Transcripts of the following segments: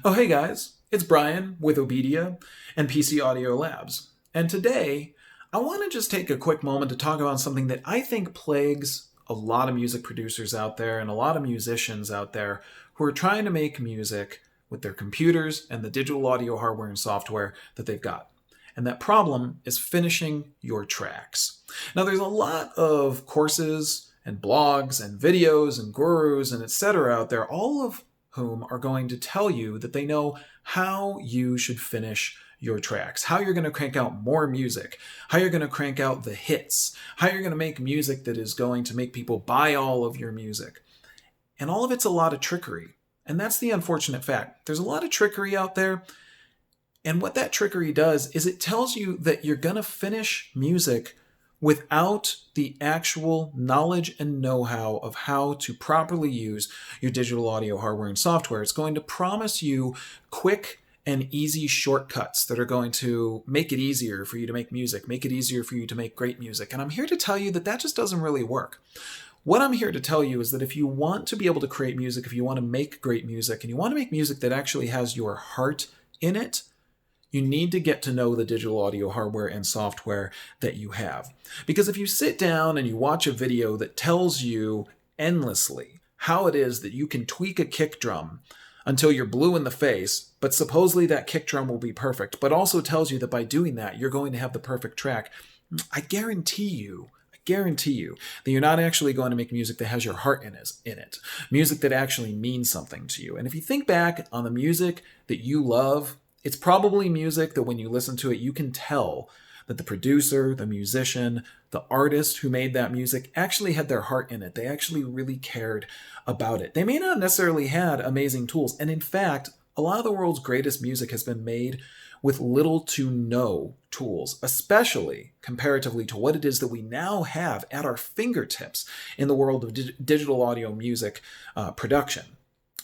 Oh, hey guys, it's Brian with Obedia and PC Audio Labs. And today, I want to just take a quick moment to talk about something that I think plagues a lot of music producers out there and a lot of musicians out there who are trying to make music with their computers and the digital audio hardware and software that they've got. And that problem is finishing your tracks. Now, there's a lot of courses and blogs and videos and gurus and etc. out there, all of whom are going to tell you that they know how you should finish your tracks, how you're going to crank out more music, how you're going to crank out the hits, how you're going to make music that is going to make people buy all of your music. And all of it's a lot of trickery. And that's the unfortunate fact. There's a lot of trickery out there. And what that trickery does is it tells you that you're going to finish music without the actual knowledge and know-how of how to properly use your digital audio hardware and software. It's going to promise you quick and easy shortcuts that are going to make it easier for you to make music, make it easier for you to make great music. And I'm here to tell you that that just doesn't really work. What I'm here to tell you is that if you want to be able to create music, if you want to make great music, and you want to make music that actually has your heart in it, you need to get to know the digital audio hardware and software that you have. Because if you sit down and you watch a video that tells you endlessly how it is that you can tweak a kick drum until you're blue in the face, but supposedly that kick drum will be perfect, but also tells you that by doing that, you're going to have the perfect track, I guarantee you that you're not actually going to make music that has your heart in it, music that actually means something to you. And if you think back on the music that you love, it's probably music that when you listen to it, you can tell that the producer, the musician, the artist who made that music actually had their heart in it. They actually really cared about it. They may not necessarily had amazing tools. And in fact, a lot of the world's greatest music has been made with little to no tools, especially comparatively to what it is that we now have at our fingertips in the world of digital audio music production.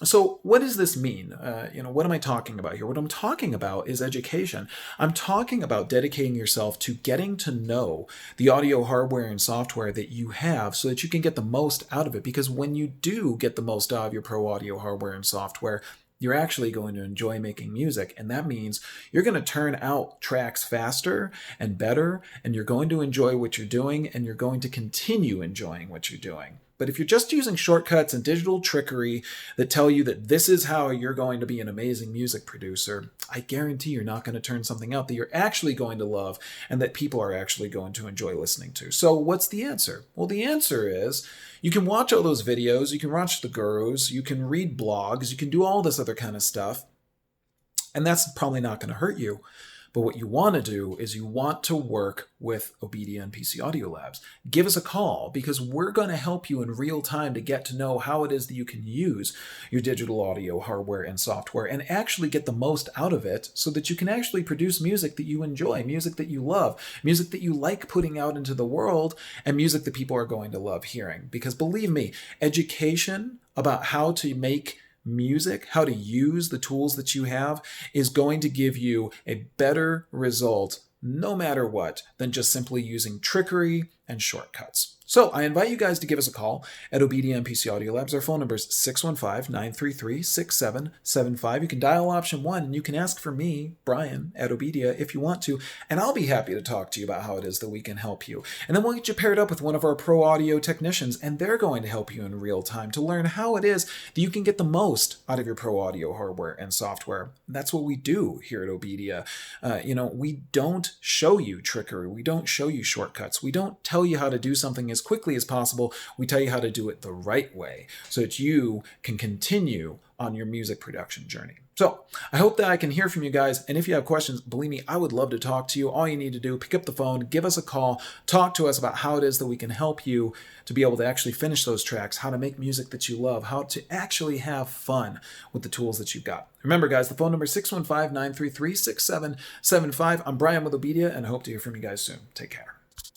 So what does this mean? What am I talking about here? What I'm talking about is education. I'm talking about dedicating yourself to getting to know the audio hardware and software that you have so that you can get the most out of it. Because when you do get the most out of your pro audio hardware and software, you're actually going to enjoy making music. And that means you're going to turn out tracks faster and better, and you're going to enjoy what you're doing, and you're going to continue enjoying what you're doing. But if you're just using shortcuts and digital trickery that tell you that this is how you're going to be an amazing music producer, I guarantee you're not going to turn something out that you're actually going to love and that people are actually going to enjoy listening to. So what's the answer? Well, the answer is you can watch all those videos, you can watch the gurus, you can read blogs, you can do all this other kind of stuff, and that's probably not going to hurt you. But what you want to do is you want to work with Obedia and PC Audio Labs. Give us a call because we're going to help you in real time to get to know how it is that you can use your digital audio hardware and software and actually get the most out of it so that you can actually produce music that you enjoy, music that you love, music that you like putting out into the world, and music that people are going to love hearing. Because believe me, education about how to make music, how to use the tools that you have, is going to give you a better result no matter what than just simply using trickery and shortcuts. So I invite you guys to give us a call at Obedia and PC Audio Labs. Our phone number is 615-933-6775. You can dial option 1 and you can ask for me, Brian, at Obedia if you want to, and I'll be happy to talk to you about how it is that we can help you. And then we'll get you paired up with one of our pro audio technicians, and they're going to help you in real time to learn how it is that you can get the most out of your pro audio hardware and software. That's what we do here at Obedia. We don't show you trickery. We don't show you shortcuts. We don't tell you how to do something as quickly as possible. We tell you how to do it the right way so that you can continue on your music production journey. So I hope that I can hear from you guys. And if you have questions, believe me, I would love to talk to you. All you need to do, pick up the phone, give us a call, talk to us about how it is that we can help you to be able to actually finish those tracks, how to make music that you love, how to actually have fun with the tools that you've got. Remember, guys, the phone number is 615-933-6775. I'm Brian with Obedia, and I hope to hear from you guys soon. Take care.